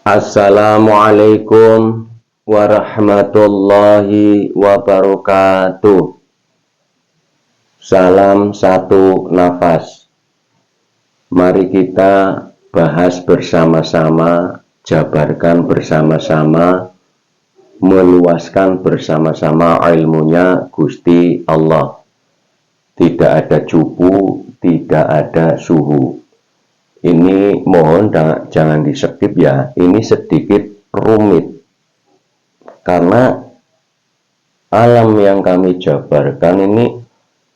Assalamualaikum warahmatullahi wabarakatuh. Salam satu nafas. Mari kita bahas bersama-sama, jabarkan bersama-sama, meluaskan bersama-sama ilmunya Gusti Allah. Tidak ada cupu, tidak ada suhu. Ini mohon jangan di skip ya, ini sedikit rumit karena alam yang kami jabarkan ini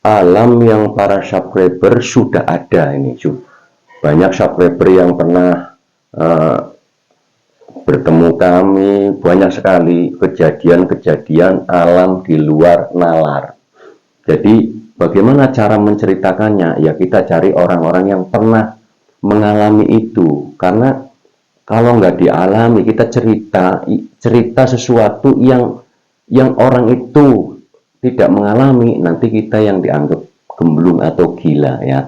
alam yang para subscriber sudah ada. Ini banyak subscriber yang pernah bertemu kami, banyak sekali kejadian-kejadian alam di luar nalar. Jadi bagaimana cara menceritakannya? Ya kita cari orang-orang yang pernah mengalami itu, karena kalau nggak dialami kita cerita sesuatu yang orang itu tidak mengalami, nanti kita yang dianggap gemblung atau gila ya.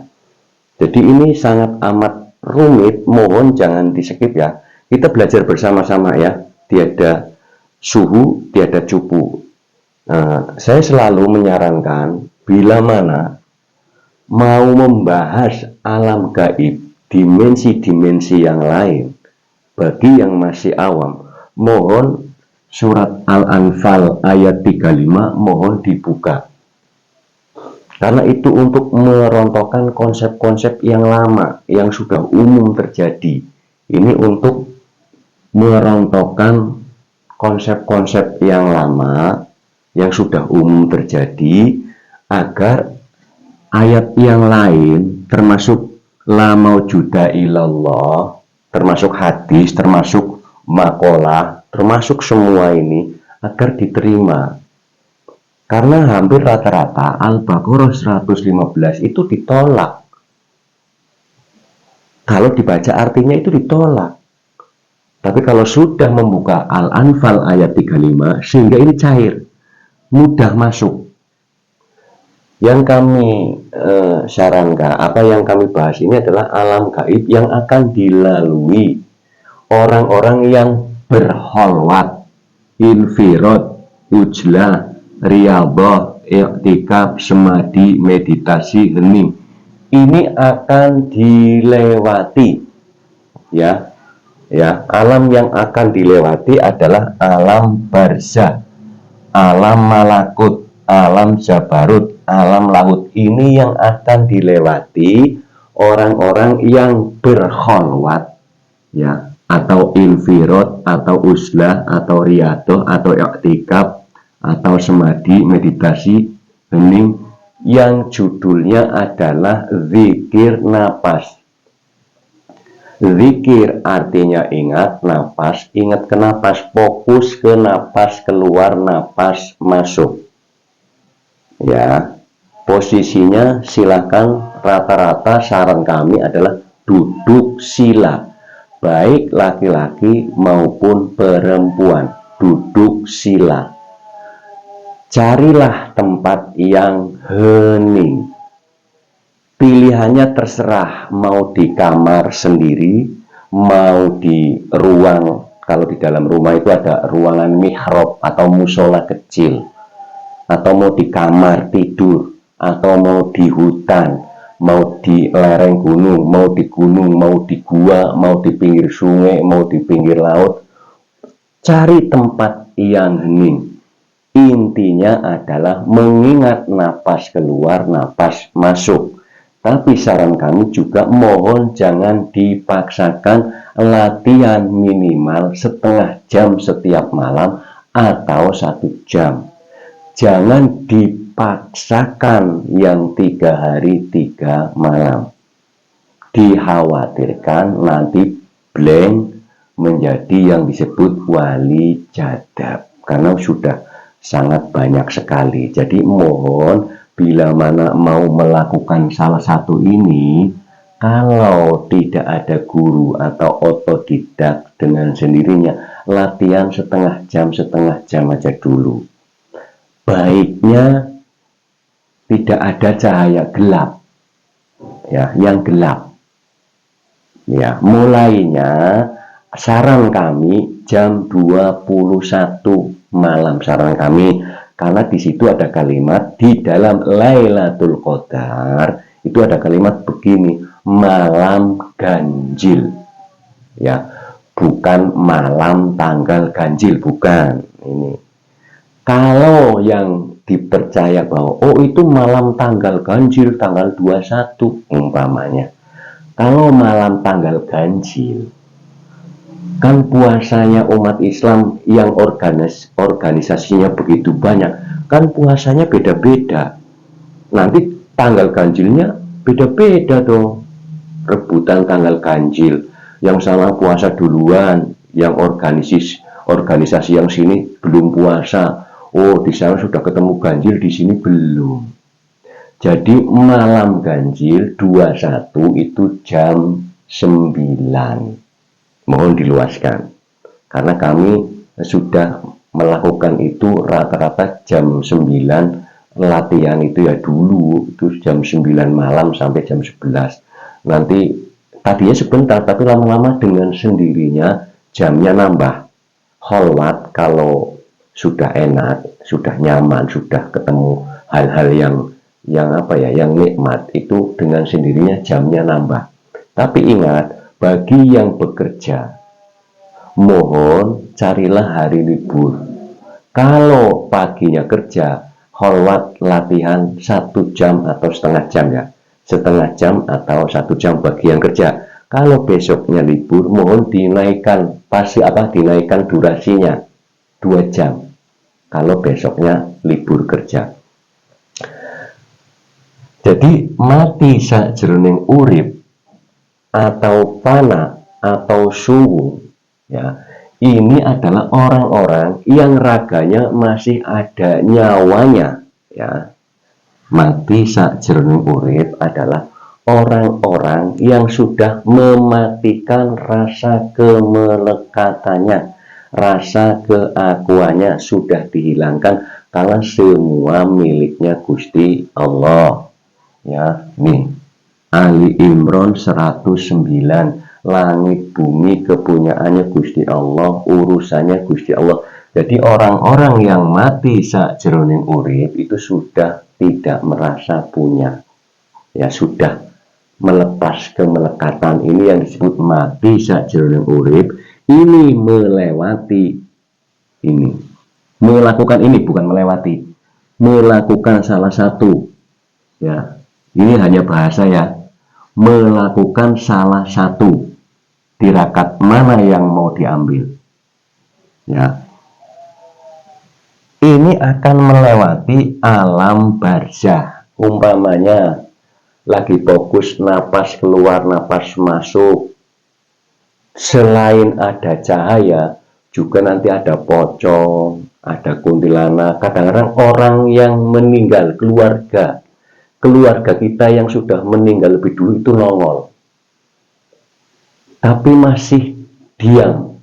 Jadi ini sangat amat rumit, mohon jangan di skip ya. Kita belajar bersama-sama ya, tiada suhu, tiada cupu. Saya selalu menyarankan bila mana mau membahas alam gaib, dimensi-dimensi yang lain, bagi yang masih awam, mohon surat Al-Anfal ayat 35 mohon dibuka. Karena itu untuk merontokkan konsep-konsep yang lama, yang sudah umum terjadi. Ini untuk merontokkan konsep-konsep yang lama, yang sudah umum terjadi, agar ayat yang lain, termasuk la maujuda ilallah, termasuk hadis, termasuk makalah, termasuk semua ini agar diterima. Karena hampir rata-rata Al-Baqarah 115 itu ditolak. Kalau dibaca artinya itu ditolak. Tapi kalau sudah membuka Al-Anfal ayat 35, sehingga ini cair, mudah masuk. Yang kami sarankan, apa yang kami bahas ini adalah alam gaib yang akan dilalui orang-orang yang berholwat, infirad, ujlah, riyadhah, i'tikaf, semadi, meditasi, hening. Ini akan dilewati ya. Alam yang akan dilewati adalah alam barzah, alam malakut, alam jabarut, alam laut. Ini yang akan dilewati orang-orang yang berkholwat ya, atau infirad, atau uzlah, atau riyadhah, atau i'tikaf, atau semadi, meditasi, hening, yang judulnya adalah zikir napas. Zikir artinya ingat, napas, ingat ke napas, fokus ke napas keluar, napas masuk. Ya, posisinya silakan, rata-rata saran kami adalah duduk sila, baik laki-laki maupun perempuan, duduk sila. Carilah tempat yang hening. Pilihannya terserah, mau di kamar sendiri, mau di ruang, kalau di dalam rumah itu ada ruangan mihrab atau musola kecil, atau mau di kamar tidur, atau mau di hutan, mau di lereng gunung, mau di gunung, mau di gua, mau di pinggir sungai, mau di pinggir laut. Cari tempat yang hening. Intinya adalah mengingat napas keluar, napas masuk. Tapi saran kami juga mohon jangan dipaksakan, latihan minimal setengah jam setiap malam atau 1 jam. Jangan dipaksakan yang 3 hari 3 malam. Dikhawatirkan nanti blank menjadi yang disebut wali jadab, karena sudah sangat banyak sekali. Jadi mohon bila mana mau melakukan salah satu ini, kalau tidak ada guru atau otodidak dengan sendirinya, latihan setengah jam aja dulu. Baiknya tidak ada cahaya gelap ya, yang gelap ya. Mulainya saran kami jam 21 malam, saran kami, karena di situ ada kalimat di dalam Lailatul Qadar itu ada kalimat begini, malam ganjil, ya, bukan malam tanggal ganjil, bukan. Ini kalau yang dipercaya bahwa oh itu malam tanggal ganjil tanggal 21 umpamanya, kalau malam tanggal ganjil kan puasanya umat Islam yang organisasinya begitu banyak, kan puasanya beda-beda. Nanti tanggal ganjilnya beda-beda dong. Rebutan tanggal ganjil. Yang sana puasa duluan, yang organisasi yang sini belum puasa. Oh, di sana sudah ketemu ganjil, di sini belum. Jadi malam ganjil 21 itu jam 9. Mohon diluaskan karena kami sudah melakukan itu rata-rata jam 9 latihan itu ya, dulu itu jam 9 malam sampai jam 11. Nanti tadinya sebentar tapi lama-lama dengan sendirinya jamnya nambah. Kholwat kalau sudah enak, sudah nyaman, sudah ketemu hal-hal yang apa ya, yang nikmat, itu dengan sendirinya jamnya nambah. Tapi ingat, bagi yang bekerja, mohon carilah hari libur. Kalau paginya kerja, kholwat latihan 1 jam atau setengah jam ya. Setengah jam atau 1 jam bagi yang kerja. Kalau besoknya libur, mohon dinaikkan dinaikkan durasinya 2 jam. Kalau besoknya libur kerja. Jadi mati sakjroning urip atau fana atau suwu, ya, ini adalah orang-orang yang raganya masih ada nyawanya, ya. Mati sakjroning urip adalah orang-orang yang sudah mematikan rasa kemelekatannya, rasa keakuannya sudah dihilangkan karena semua miliknya Gusti Allah, ya. Nih Ali Imran 109, langit bumi kepunyaannya Gusti Allah, urusannya Gusti Allah. Jadi orang-orang yang mati sakjroning urip itu sudah tidak merasa punya, ya, sudah melepas kemelekatan. Ini yang disebut mati sakjroning urip. Ini melewati ini, melakukan ini, bukan melewati, melakukan salah satu, ya. Ini hanya bahasa ya, melakukan salah satu di rakaat mana yang mau diambil, ya. Ini akan melewati alam barzah. Umpamanya lagi fokus napas keluar, napas masuk, selain ada cahaya juga nanti ada pocong, ada kuntilanak. Kadang-kadang orang yang meninggal, keluarga kita yang sudah meninggal lebih dulu itu nongol, tapi masih diam,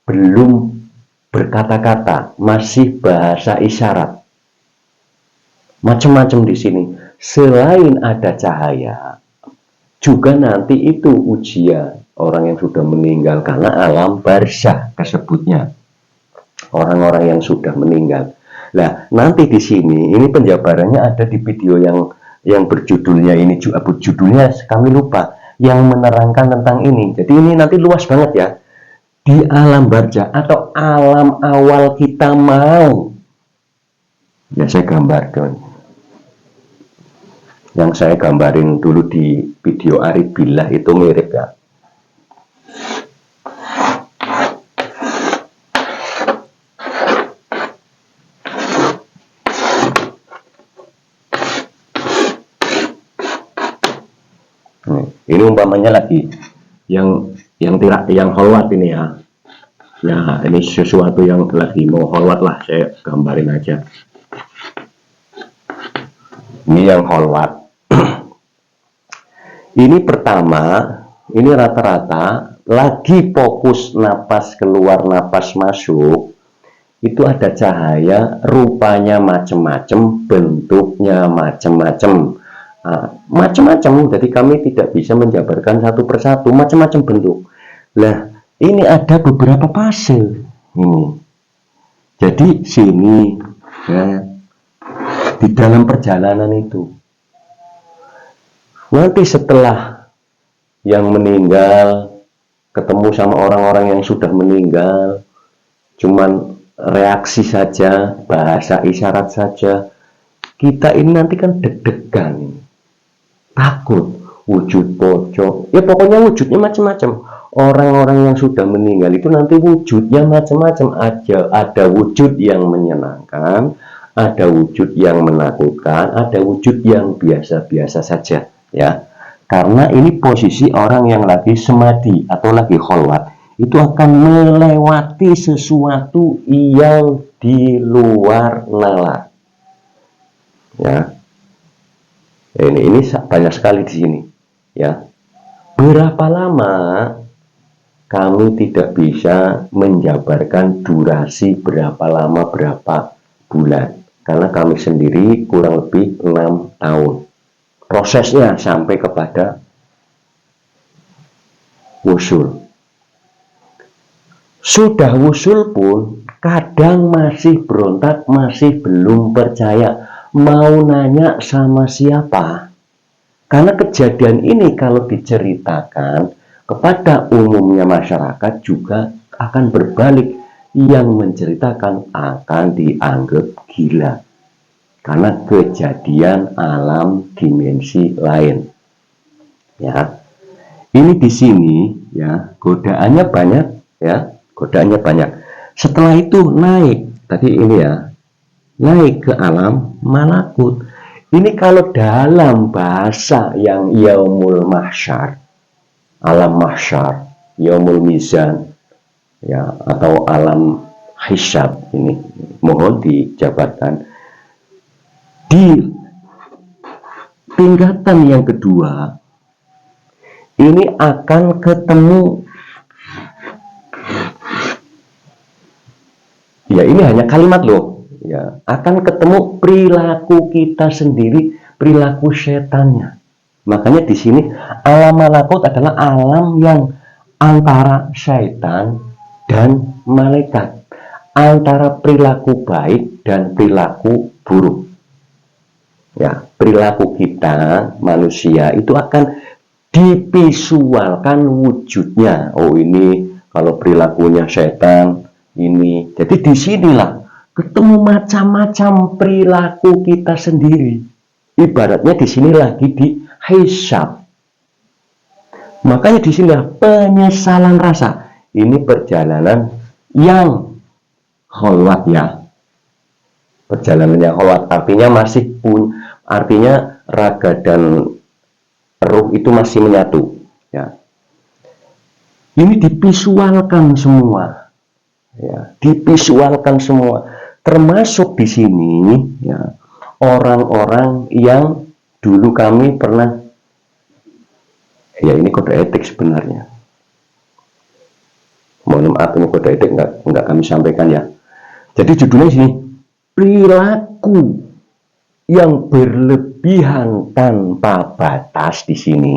belum berkata-kata, masih bahasa isyarat. Macam-macam di sini. Selain ada cahaya, juga nanti itu ujian orang yang sudah meninggal, karena alam barzah kesebutnya, orang-orang yang sudah meninggal. Nah, nanti di sini ini penjabarannya ada di video yang berjudulnya ini, judulnya kami lupa, yang menerangkan tentang ini. Jadi ini nanti luas banget ya. Di alam barzah atau alam awal kita mau. Ya saya gambarkan. Yang saya gambarin dulu di video Arif Billah itu mirip ya. Ini umpamanya lagi yang kholwat ini ya. Nah, ini sesuatu yang lagi mau kholwat lah, saya gambarin aja. Ini yang kholwat. Ini pertama, ini rata-rata lagi fokus napas keluar, napas masuk. Itu ada cahaya, rupanya macam-macam, bentuknya macam-macam. Macam-macam, jadi kami tidak bisa menjabarkan satu persatu, macam-macam bentuk. Nah, ini ada beberapa fase ini. Jadi sini ya, di dalam perjalanan itu nanti setelah yang meninggal ketemu sama orang-orang yang sudah meninggal, cuman reaksi saja, bahasa isyarat saja, kita ini nanti kan deg-degan, takut, wujud pocong, ya pokoknya wujudnya macam-macam. Orang-orang yang sudah meninggal itu nanti wujudnya macam-macam aja. Ada wujud yang menyenangkan, ada wujud yang menakutkan, ada wujud yang biasa-biasa saja, ya. Karena ini posisi orang yang lagi semadi atau lagi kholwat, itu akan melewati sesuatu yang di luar nalar. Ya. Ini banyak sekali di sini, ya. Berapa lama kami tidak bisa menjabarkan durasi berapa lama, berapa bulan. Karena kami sendiri kurang lebih 6 tahun. Prosesnya sampai kepada wusul. Sudah wusul pun kadang masih berontak, masih belum percaya. Mau nanya sama siapa? Karena kejadian ini kalau diceritakan kepada umumnya masyarakat juga akan berbalik. Yang menceritakan akan dianggap gila. Karena kejadian alam dimensi lain. Ya. Ini di sini ya, godaannya banyak ya, godaannya banyak. Setelah itu naik, tadi ini ya, naik ke alam malakut. Ini kalau dalam bahasa yang yaumul mahsyar, alam mahsyar, yaumul mizan, ya, atau alam hisab, ini mohon dijabarkan. Di tingkatan yang kedua, ini akan ketemu, ya ini hanya kalimat loh, ya, akan ketemu perilaku kita sendiri, perilaku setannya. Makanya di sini alam malakut adalah alam yang antara syaitan dan malaikat, antara perilaku baik dan perilaku buruk. Ya, perilaku kita manusia itu akan divisualkan wujudnya. Oh, ini kalau perilakunya setan ini. Jadi disinilah ketemu macam-macam perilaku kita sendiri. Ibaratnya di sini lagi di hisab. Makanya di sini penyesalan rasa. Ini perjalanan yang kholwat ya. Perjalanan yang kholwat artinya masih pun, artinya raga dan ruh itu masih menyatu. Ya. Ini divisualkan semua. Ya, divisualkan semua. Termasuk di sini ya, orang-orang yang dulu kami pernah, ya ini kode etik sebenarnya. Mohon maaf, ini kode etik enggak kami sampaikan ya. Jadi judulnya sini, perilaku yang berlebihan tanpa batas di sini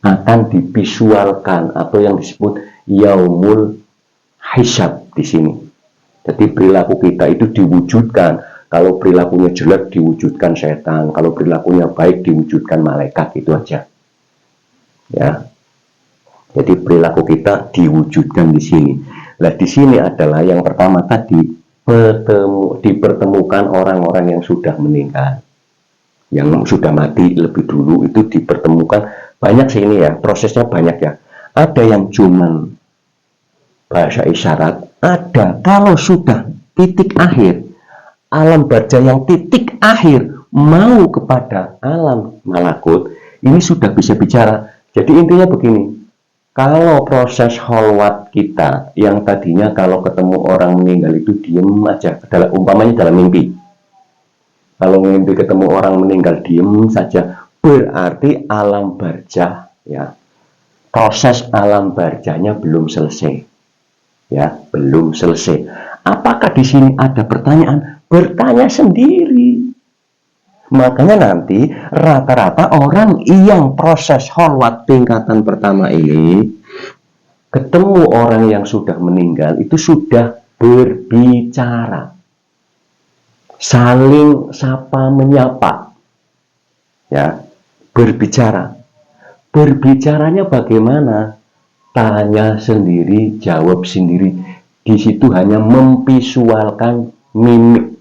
akan divisualkan atau yang disebut yaumul hisab di sini. Jadi perilaku kita itu diwujudkan. Kalau perilakunya jelek diwujudkan setan, kalau perilakunya baik diwujudkan malaikat, itu aja. Ya. Jadi perilaku kita diwujudkan di sini. Nah, di sini adalah yang pertama tadi, dipertemukan orang-orang yang sudah meninggal, yang sudah mati lebih dulu, itu dipertemukan. Banyak sih ini ya, prosesnya banyak ya. Ada yang cuman bahasa isyarat, ada kalau sudah titik akhir, alam barja yang titik akhir mau kepada alam malakut, ini sudah bisa bicara. Jadi intinya begini, kalau proses kholwat kita yang tadinya kalau ketemu orang meninggal itu diem aja, umpamanya dalam mimpi. Kalau mimpi ketemu orang meninggal diem saja, berarti alam barjah ya. Proses alam barjanya belum selesai. Ya, belum selesai. Apakah di sini ada pertanyaan? Bertanya sendiri. Makanya nanti rata-rata orang yang proses kholwat tingkatan pertama ini ketemu orang yang sudah meninggal itu sudah berbicara, saling sapa menyapa, ya, berbicara. Berbicaranya bagaimana? Tanya sendiri, jawab sendiri. Di situ hanya memvisualkan mimik.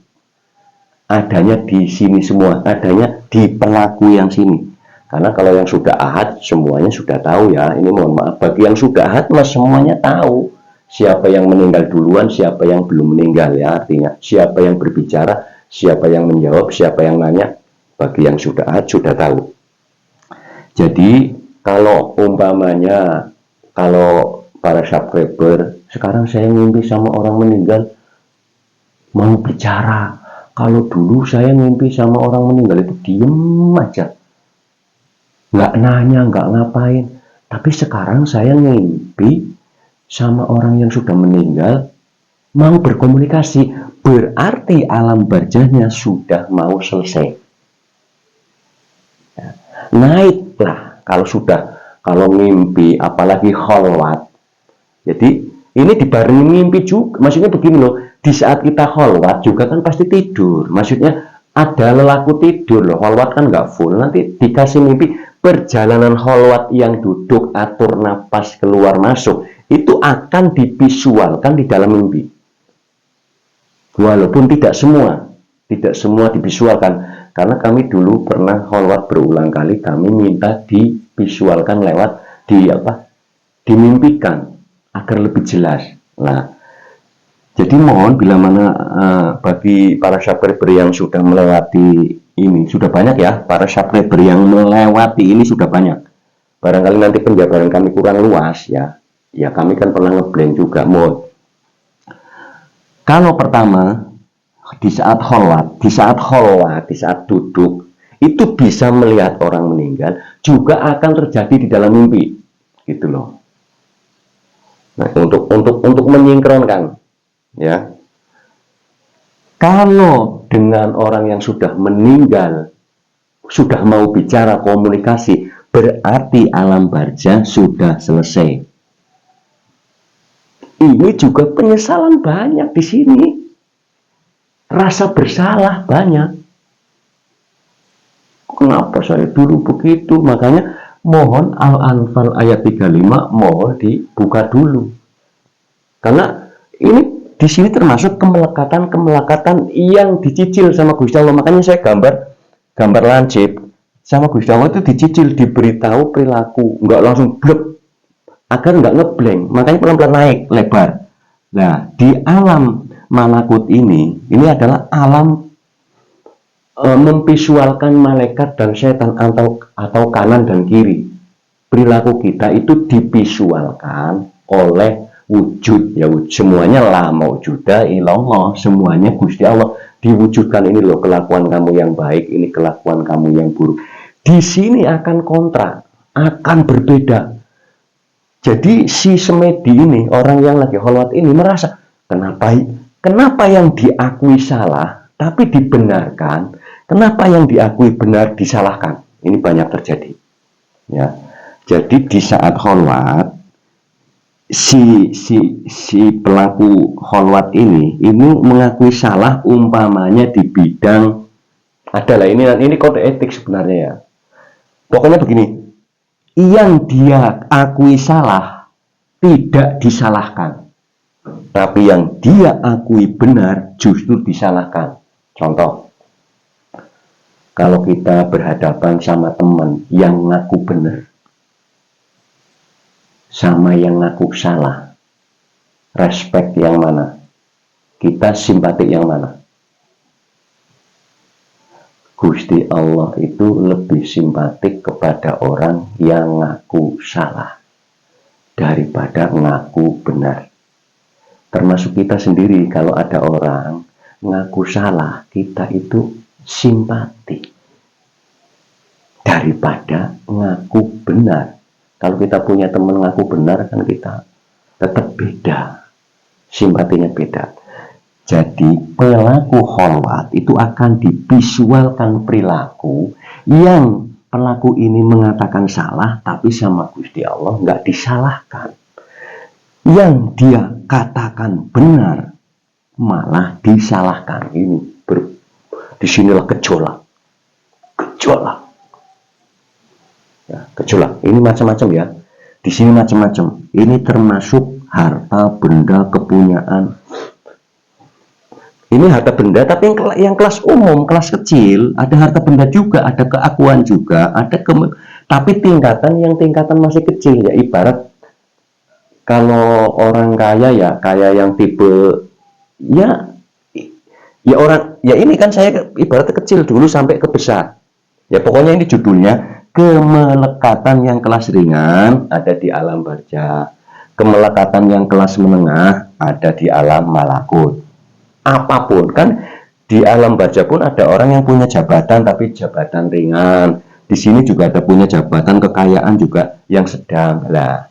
Adanya di sini semua, adanya di pelaku yang sini. Karena kalau yang sudah ahad semuanya sudah tahu ya. Ini mohon maaf, bagi yang sudah ahad mas semuanya tahu siapa yang meninggal duluan, siapa yang belum meninggal ya. Artinya siapa yang berbicara, siapa yang menjawab, siapa yang nanya. Bagi yang sudah ahad sudah tahu. Jadi kalau umpamanya, kalau para subscriber sekarang saya mimpi sama orang meninggal mau bicara. Kalau dulu saya mimpi sama orang meninggal itu diem aja, nggak nanya, nggak ngapain. Tapi sekarang saya mimpi sama orang yang sudah meninggal mau berkomunikasi, berarti alam barzahnya sudah mau selesai. Naiklah kalau mimpi, apalagi kholwat. Jadi ini dibarengi mimpi juga. Maksudnya begini loh, di saat kita kholwat juga kan pasti tidur. Maksudnya ada lelaku tidur loh. Kholwat kan nggak full. Nanti dikasih mimpi perjalanan kholwat yang duduk atur napas keluar masuk itu akan divisualkan di dalam mimpi. Walaupun tidak semua divisualkan. Karena kami dulu pernah kholwat berulang kali, kami minta divisualkan lewat dimimpikan agar lebih jelas. Nah, jadi mohon bila mana bagi para subscriber yang sudah melewati ini, sudah banyak ya, para subscriber yang melewati ini sudah banyak. Barangkali nanti penjabaran kami kurang luas ya. Ya kami kan pernah ngeblank juga, mohon. Kalau pertama di saat kholwat, di saat duduk itu bisa melihat orang meninggal, juga akan terjadi di dalam mimpi, gitu loh. Nah, untuk menyinkronkan, ya. Kalau dengan orang yang sudah meninggal, sudah mau bicara komunikasi, berarti alam barzah sudah selesai. Ini juga penyesalan banyak di sini. Rasa bersalah banyak. Kenapa saya dulu begitu? Makanya mohon Al-Anfal ayat 35 mohon dibuka dulu. Karena ini di sini termasuk kemelekatan yang dicicil sama Gusti Allah. Makanya saya gambar lancip sama Gusti Allah itu dicicil, diberitahu perilaku, nggak langsung blek, agar nggak ngeblank. Makanya pelan-pelan naik lebar. Nah, di alam malakut ini adalah alam memvisualkan malaikat dan setan atau kanan dan kiri. Perilaku kita itu divisualkan oleh wujud, ya semuanya la maujuda illallah, semuanya Gusti Allah diwujudkan. Ini loh kelakuan kamu yang baik, ini kelakuan kamu yang buruk. Di sini akan kontra, akan berbeda. Jadi si semedi ini, orang yang lagi kholwat ini merasa kenapa yang diakui salah tapi dibenarkan, kenapa yang diakui benar disalahkan. Ini banyak terjadi, ya. Jadi di saat kholwat, si pelaku kholwat ini mengakui salah, umpamanya di bidang adalah ini kode etik sebenarnya ya. Pokoknya begini, yang dia akui salah tidak disalahkan, tapi yang dia akui benar justru disalahkan. Contoh, kalau kita berhadapan sama teman yang ngaku benar sama yang ngaku salah, respect yang mana? Kita simpatik yang mana? Gusti Allah itu lebih simpatik kepada orang yang ngaku salah daripada ngaku benar. Termasuk kita sendiri, kalau ada orang ngaku salah, kita itu simpati daripada ngaku benar. Kalau kita punya teman ngaku benar, kan kita tetap beda, simpatinya beda. Jadi pelaku kholwat itu akan divisualkan perilaku yang pelaku ini mengatakan salah, tapi sama Gusti Allah nggak disalahkan. yang dia katakan benar malah disalahkan. Disinilah gejolak. Ya, gejolak. Ini macam-macam ya. Di sini macam-macam. Ini termasuk harta benda kepunyaan. Ini harta benda, tapi yang kelas umum, kelas kecil, ada harta benda juga, ada keakuan juga, tapi tingkatan masih kecil ya. Ibarat kalau orang kaya ya, kaya yang tipe ya orang ya, ini kan saya ibaratnya kecil dulu sampai ke besar. Ya pokoknya ini judulnya kemelekatan yang kelas ringan ada di alam barja. Kemelekatan yang kelas menengah ada di alam malakut. Apapun kan di alam barja pun ada orang yang punya jabatan tapi jabatan ringan. Di sini juga ada punya jabatan kekayaan juga yang sedang. Lah,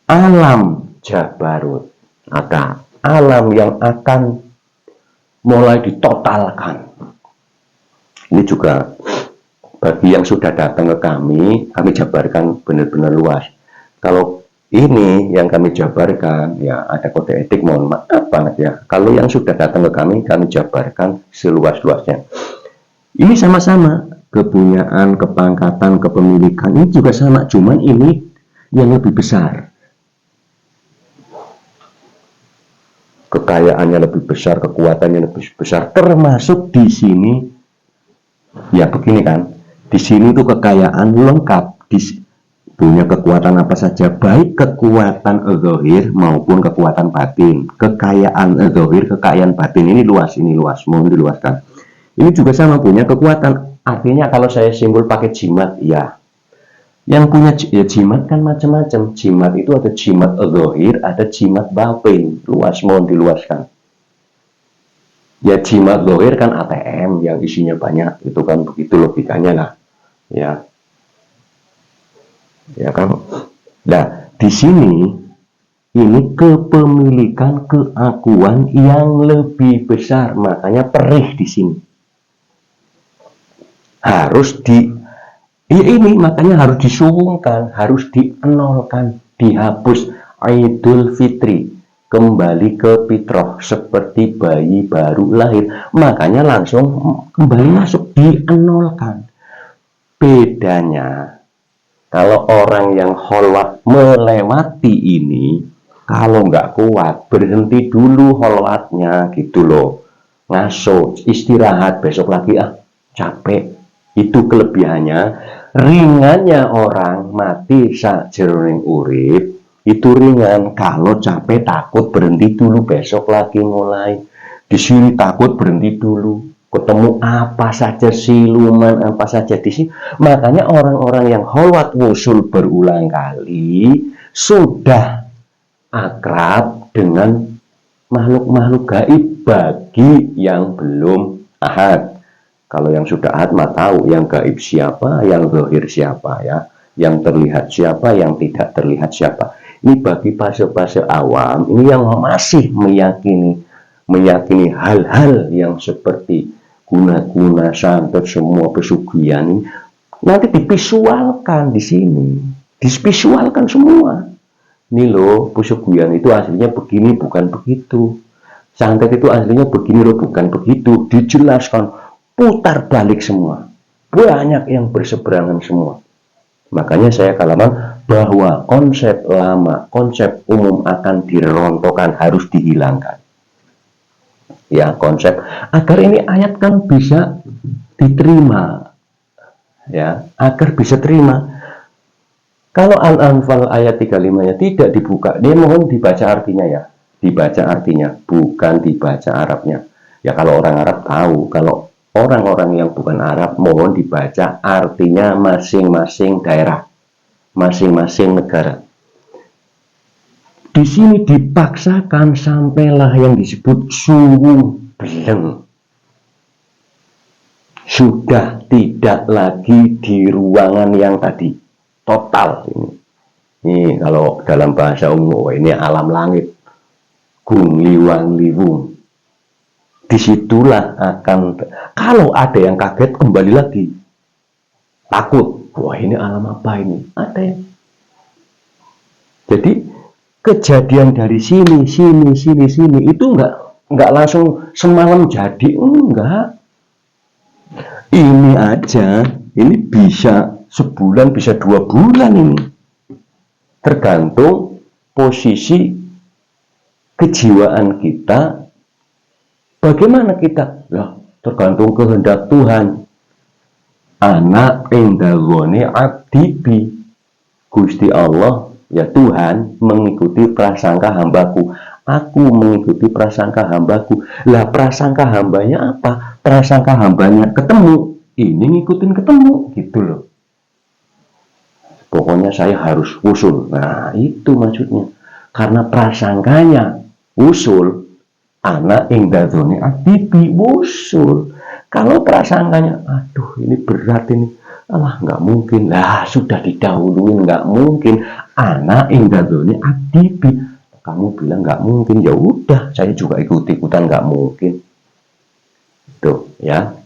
alam jabarut ada alam yang akan mulai ditotalkan. Ini juga bagi yang sudah datang ke kami jabarkan benar-benar luas. Kalau ini yang kami jabarkan, ya ada kode etik, mohon maaf banget ya. Kalau yang sudah datang ke kami jabarkan seluas-luasnya. Ini sama-sama kepunyaan, kepangkatan, kepemilikan, ini juga sama, cuman ini yang lebih besar. Kekayaannya lebih besar, kekuatannya lebih besar, termasuk di sini. Ya begini kan, di sini tuh kekayaan lengkap, punya kekuatan apa saja, baik kekuatan zahir maupun kekuatan batin. Kekayaan zahir, kekayaan batin ini luas, mohon diluaskan. Ini juga sama, punya kekuatan. Artinya kalau saya simbol pakai jimat, ya yang punya ya jimat kan macam-macam. Jimat itu ada jimat zahir, ada jimat batin. Luas, mohon diluaskan. Ya jimat zahir kan ATM yang isinya banyak, itu kan begitu logikanya lah. Ya kan. Nah, di sini ini kepemilikan, keakuan yang lebih besar, makanya perih di sini. Harus ini makanya harus disuwungkan, harus dienolkan, dihapus. Idul Fitri kembali ke fitrah seperti bayi baru lahir, makanya langsung kembali masuk, dienolkan. Bedanya kalau orang yang kholwat melewati ini, kalau nggak kuat berhenti dulu kholwatnya gitu loh, ngaso, istirahat, besok lagi capek. Itu kelebihannya. Ringannya orang mati sakjroning urip itu ringan. Kalau capek takut berhenti dulu, besok lagi mulai. Di sini takut berhenti dulu, ketemu apa saja siluman, apa saja di sini. Makanya orang-orang yang kholwat wusul berulang kali sudah akrab dengan makhluk-makhluk gaib. Bagi yang belum ahad, kalau yang sudah ahad mah tahu yang gaib siapa, yang zahir siapa ya, yang terlihat siapa, yang tidak terlihat siapa. Ini bagi fase-fase awam, ini yang masih meyakini hal-hal yang seperti guna-guna santet, semua pesugihan ini nanti divisualkan di sini, divisualkan semua. Ini loh, pesugihan itu aslinya begini, bukan begitu. Santet itu aslinya begini loh, bukan begitu. Dijelaskan, putar balik semua. Banyak yang berseberangan semua. Makanya saya katakan bahwa konsep lama, konsep umum akan dirontokkan, harus dihilangkan. Ya, konsep agar ini ayat kan bisa diterima. Ya, agar bisa terima. Kalau Al-Anfal ayat 35-nya tidak dibuka, dia mohon dibaca artinya ya. Dibaca artinya, bukan dibaca Arabnya. Ya kalau orang Arab tahu, kalau orang-orang yang bukan Arab mohon dibaca artinya masing-masing daerah, masing-masing negara. Di sini dipaksakan sampailah yang disebut suhu beleng. Sudah tidak lagi di ruangan yang tadi. Total ini. Ini kalau dalam bahasa umum, ini alam langit. Gung liwang liwung. Disitulah akan, kalau ada yang kaget kembali lagi. Takut. Wah, ini alam apa ini? Ada yang. Jadi kejadian dari sini itu nggak langsung semalam jadi, enggak. Ini aja, ini bisa sebulan, bisa 2 bulan ini. Tergantung posisi kejiwaan kita, bagaimana kita. Lah, tergantung kehendak Tuhan. Anak indagone abdibi. Gusti Allah, ya Tuhan, mengikuti prasangka hambaku. Aku mengikuti prasangka hambaku. Lah, prasangka hambanya apa? Prasangka hambanya ketemu. Ini ngikutin ketemu, gitu loh. Pokoknya saya harus usul. Nah, itu maksudnya. Karena prasangkanya usul, anak indagone abdibi usul. Kalau prasangkanya, aduh ini berat ini, alah nggak mungkin, lah sudah didahuluin nggak mungkin, anak indagone abdibi, kamu bilang nggak mungkin, ya udah saya juga ikut-ikutan nggak mungkin, tuh ya.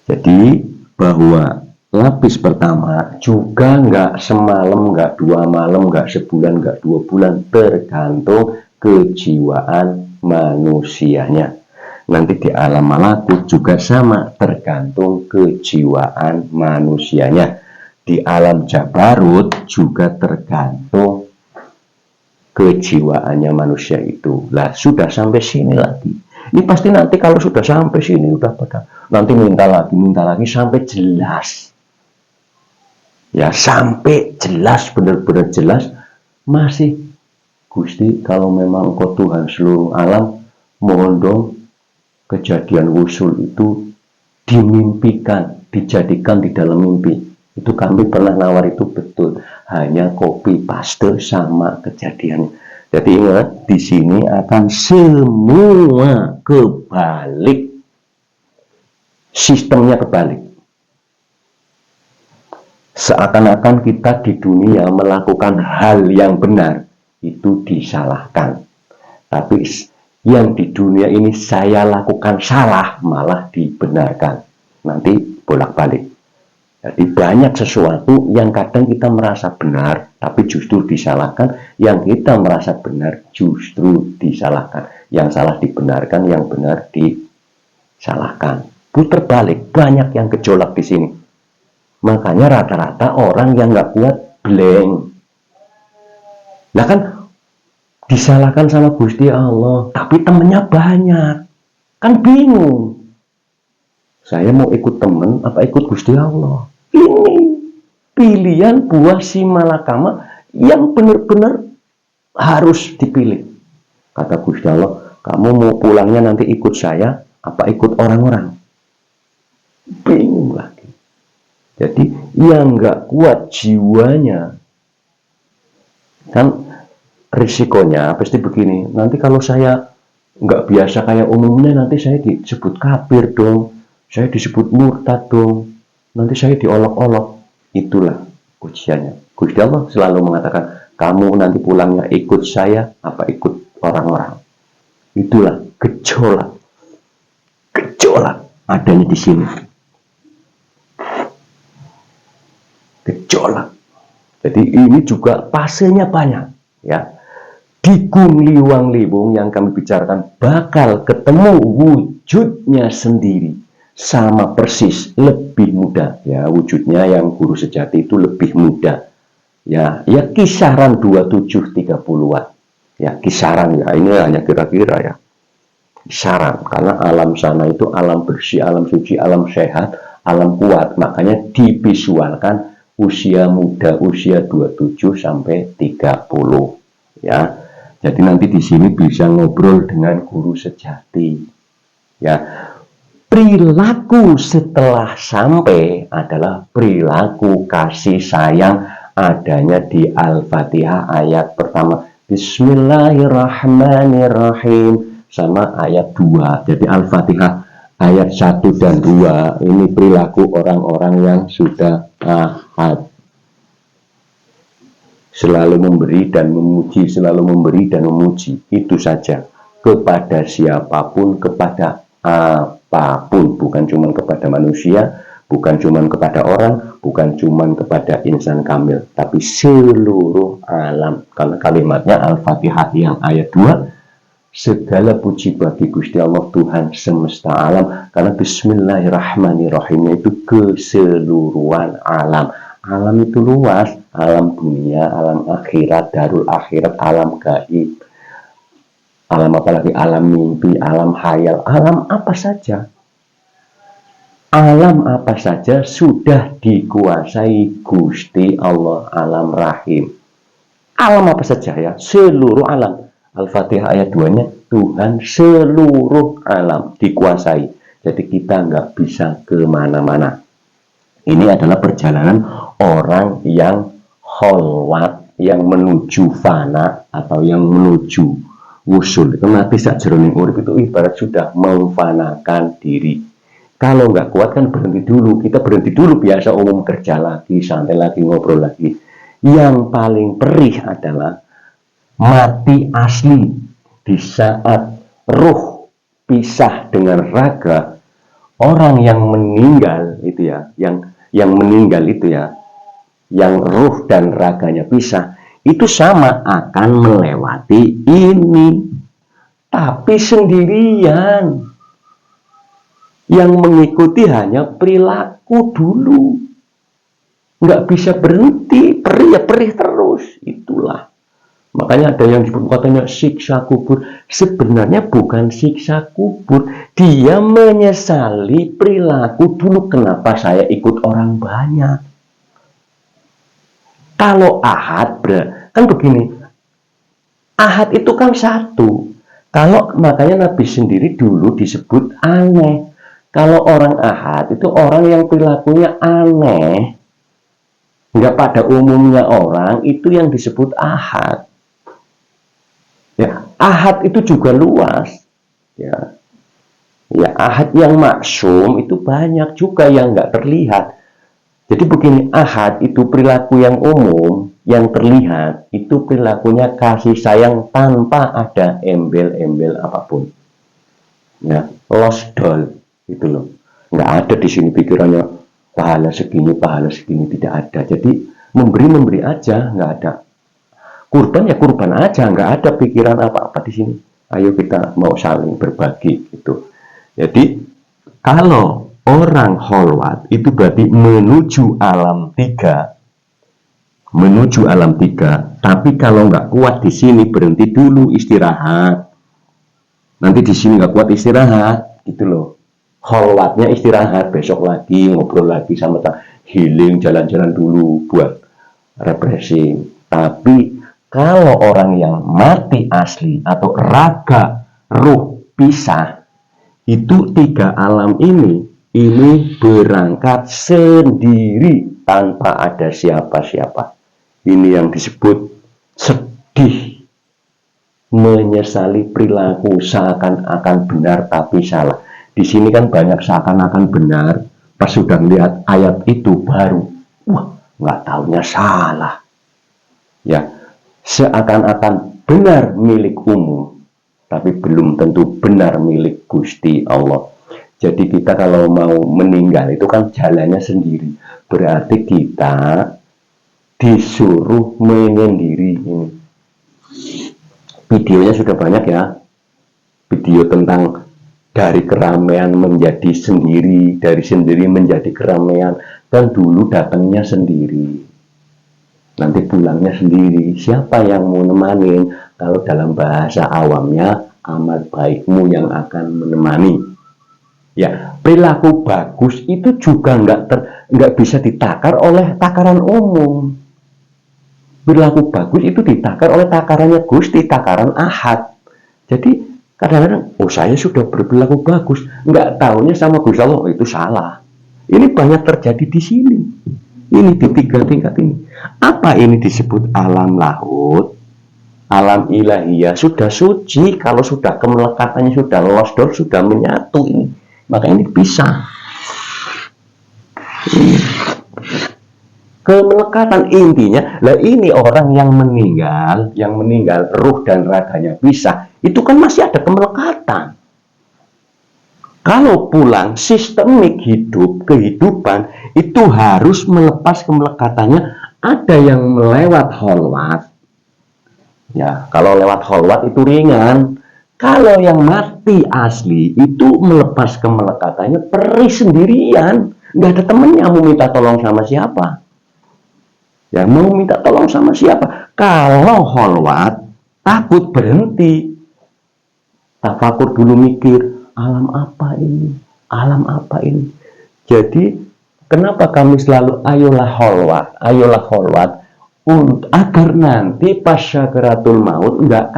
Jadi bahwa lapis pertama juga nggak semalam, nggak 2 malam, nggak sebulan, nggak 2 bulan, tergantung kejiwaan manusianya. Nanti di alam malakut juga sama, tergantung kejiwaan manusianya. Di alam jabarut juga tergantung kejiwaannya manusia itu. Lah, sudah sampai sini lagi. Ini pasti nanti kalau sudah sampai sini udah pada nanti minta lagi sampai jelas. Ya, sampai jelas, benar-benar jelas. Masih, Gusti, kalau memang Engkau Tuhan seluruh alam, mohon dong kejadian wusul itu dimimpikan, dijadikan di dalam mimpi. Itu kami pernah nawar itu betul. Hanya copy paste sama kejadiannya. Jadi ingat, di sini akan semua kebalik. Sistemnya kebalik. Seakan-akan kita di dunia melakukan hal yang benar, itu disalahkan. Tapi yang di dunia ini saya lakukan salah, malah dibenarkan. Nanti bolak-balik. Jadi banyak sesuatu yang kadang kita merasa benar, tapi justru disalahkan. Yang kita merasa benar, justru disalahkan. Yang salah dibenarkan, yang benar disalahkan. Putar balik, banyak yang gejolak di sini. Makanya rata-rata orang yang nggak kuat, blank. Nah kan, disalahkan sama Gusti Allah, tapi temennya banyak, kan bingung. Saya mau ikut temen apa ikut Gusti Allah? Ini pilihan buah si malakama yang benar-benar harus dipilih. Kata Gusti Allah, kamu mau pulangnya nanti ikut saya apa ikut orang-orang? Bingung lagi. Jadi yang nggak kuat jiwanya, kan risikonya pasti begini, nanti kalau saya nggak biasa kayak umumnya, nanti saya disebut kafir dong, saya disebut murtad dong, nanti saya diolok-olok. Itulah ujiannya. Gusti Allah selalu mengatakan, kamu nanti pulangnya ikut saya apa ikut orang-orang. Itulah gejolak adanya di sini, gejolak. Jadi ini juga fasenya banyak ya. Di Gung Liwang Liwung yang kami bicarakan bakal ketemu wujudnya sendiri, sama persis, lebih muda ya. Wujudnya yang guru sejati itu lebih muda ya, kisaran 27-30-an ya, kisaran ya, ini hanya kira-kira ya, kisaran, karena alam sana itu alam bersih, alam suci, alam sehat, alam kuat, makanya divisualkan usia muda, usia 27 sampai 30 ya. Jadi nanti di sini bisa ngobrol dengan guru sejati ya. Perilaku setelah sampai adalah perilaku kasih sayang adanya di Al-Fatihah ayat pertama, Bismillahirrahmanirrahim, sama ayat 2. Jadi Al-Fatihah ayat 1 dan 2 ini perilaku orang-orang yang sudah ahad. Selalu memberi dan memuji, selalu memberi dan memuji. Itu saja. Kepada siapapun, kepada apapun. Bukan cuma kepada manusia, Bukan cuma kepada orang, bukan cuma kepada insan kamil, tapi seluruh alam. Karena kalimatnya Al-Fatihah yang ayat 2, segala puji bagi Gusti Allah Tuhan semesta alam. Karena Bismillahirrahmanirrahim itu keseluruhan alam. Alam itu luas, alam dunia, alam akhirat, darul akhirat, alam gaib, alam apalagi, alam mimpi, alam khayal, alam apa saja. Alam apa saja sudah dikuasai Gusti Allah, alam rahim. Alam apa saja ya, seluruh alam. Al-Fatihah ayat 2-nya, Tuhan seluruh alam dikuasai. Jadi kita nggak bisa kemana-mana. Ini adalah perjalanan orang yang kholwat, yang menuju fana atau yang menuju wusul. Itu mati sak jroning urip itu ibarat sudah memfanakan diri. Kalau nggak kuat kan berhenti dulu. Kita berhenti dulu, biasa umum kerja lagi, santai lagi, ngobrol lagi. Yang paling perih adalah mati asli di saat ruh pisah dengan raga. Orang yang meninggal itu ya, yang meninggal itu ya, yang ruh dan raganya pisah, itu sama akan melewati ini, tapi sendirian. Yang mengikuti hanya perilaku dulu. Nggak bisa berhenti, perih ya perih terus. Itulah. Makanya ada yang disebut katanya siksa kubur. Sebenarnya bukan siksa kubur. Dia menyesali perilaku dulu. Kenapa saya ikut orang banyak? Kalau ahad, kan begini. Ahad itu kan satu. Kalau makanya Nabi sendiri dulu disebut aneh. Kalau orang ahad itu orang yang perilakunya aneh, nggak pada umumnya orang, itu yang disebut ahad. Ya, ahad itu juga luas. Ya, ahad yang maksum itu banyak juga yang nggak terlihat. Jadi begini, ahad itu perilaku yang umum, yang terlihat, itu perilakunya kasih sayang tanpa ada embel-embel apapun. Ya, lost doll. Itu loh, nggak ada di sini pikirannya pahala segini tidak ada. Jadi memberi aja, nggak ada. Kurban ya kurban aja, nggak ada pikiran apa-apa di sini. Ayo kita mau saling berbagi gitu. Jadi kalau orang kholwat itu berarti menuju alam tiga, Tapi kalau nggak kuat di sini berhenti dulu, istirahat. Nanti di sini nggak kuat istirahat, gitu loh. Kholwatnya istirahat, besok lagi ngobrol lagi sama healing, jalan-jalan dulu buat refreshing. Tapi kalau orang yang mati asli atau raga ruh pisah, itu tiga alam ini berangkat sendiri tanpa ada siapa-siapa. Ini yang disebut sedih, menyesali perilaku seakan-akan benar tapi salah. Di sini kan banyak seakan-akan benar, pas sudah melihat ayat itu baru, wah, nggak taunya salah. Ya, seakan-akan benar milik umum, tapi belum tentu benar milik Gusti Allah. Jadi kita kalau mau meninggal itu kan jalannya sendiri. Berarti kita disuruh menyendiri ini. Videonya sudah banyak ya. Video tentang dari keramaian menjadi sendiri, dari sendiri menjadi keramaian, dan dulu datangnya sendiri, nanti pulangnya sendiri. Siapa yang mau nemanin? Kalau dalam bahasa awamnya, amal baikmu yang akan menemani. Ya, perilaku bagus itu juga nggak bisa ditakar oleh takaran umum. Perilaku bagus itu ditakar oleh takarannya Gusti, takaran ahad. Jadi kadang-kadang, saya sudah berperilaku bagus, nggak taunya sama Gusti Allah, itu salah. Ini banyak terjadi di sini. Ini di tiga tingkat ini. Apa ini disebut alam lahut? Alam ilahiyah sudah suci, kalau sudah kemelekatannya sudah lost door, sudah menyatu ini. Maka ini bisa. Kemelekatan intinya, lah ini orang yang meninggal ruh dan raganya pisah, itu kan masih ada kemelekatan. Kalau pulang, sistemik kehidupan itu harus melepas kemelekatannya. Ada yang melewat holwat. Ya, kalau lewat holwat itu ringan. Kalau yang mati asli itu melepas kemelekatannya perih sendirian. Nggak ada temennya mau minta tolong sama siapa. Ya, mau minta tolong sama siapa? Kalau holwat, takut berhenti. Tafakur dulu mikir, alam apa ini? Alam apa ini? Jadi, kenapa kami selalu ayolah holwat, agar nanti pas syakaratul maut nggak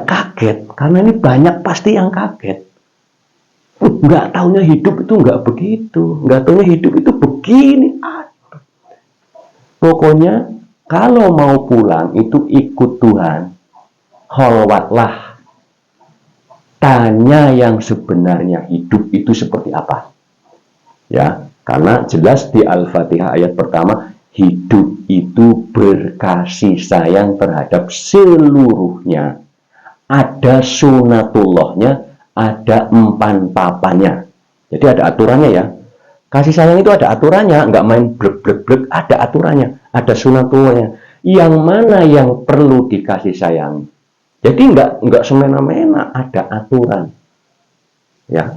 kaget, karena ini banyak pasti yang kaget. Nggak taunya hidup itu nggak begitu, nggak taunya hidup itu begini. Pokoknya kalau mau pulang itu ikut Tuhan, holwatlah, tanya yang sebenarnya hidup itu seperti apa. Ya, karena jelas di Al-Fatihah ayat pertama, hidup itu berkasih sayang terhadap seluruhnya. Ada sunatullahnya, ada empan papanya. Jadi ada aturannya ya. Kasih sayang itu ada aturannya, nggak main blek, ada aturannya, ada sunatullahnya. Yang mana yang perlu dikasih sayang. Jadi nggak semena-mena, ada aturan. Ya,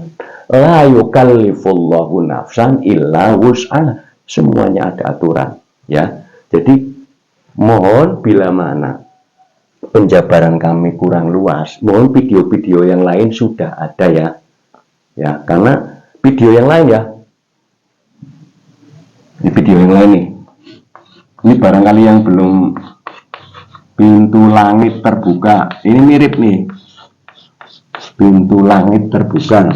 la yukallifullahu nafsan illa wus'aha. Semuanya ada aturan. Ya, jadi mohon bila mana penjabaran kami kurang luas, mohon video-video yang lain sudah ada ya. Ya, karena video yang lain ya. Di video yang lain nih. Ini barangkali yang belum, pintu langit terbuka. Ini mirip nih. Pintu langit terbuka.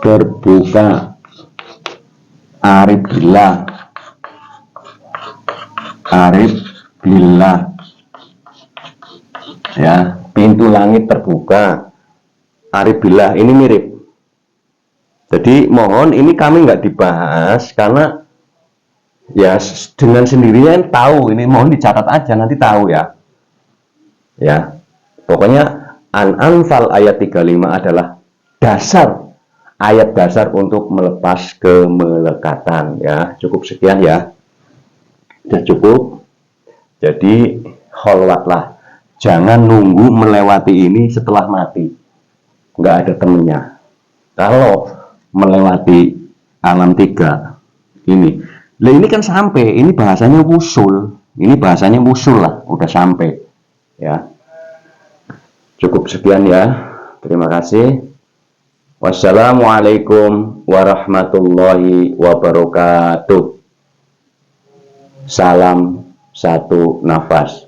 Terbuka. Arif billah. Ya, pintu langit terbuka. Arif billah, ini mirip. Jadi mohon ini kami nggak dibahas karena ya dengan sendirinya tahu, ini mohon dicatat aja nanti tahu ya. Ya. Pokoknya An-Anfal ayat 35 adalah ayat dasar untuk melepas kemelekatan ya. Cukup sekian ya. Sudah cukup. Jadi holwatlah. Jangan nunggu melewati ini setelah mati. Nggak ada temennya. Kalau melewati alam 3 ini. Lah ini kan sampai, ini bahasanya wusul. Ini bahasanya wusul lah, udah sampai. Ya. Cukup sekian ya. Terima kasih. Wassalamualaikum warahmatullahi wabarakatuh. Salam satu nafas.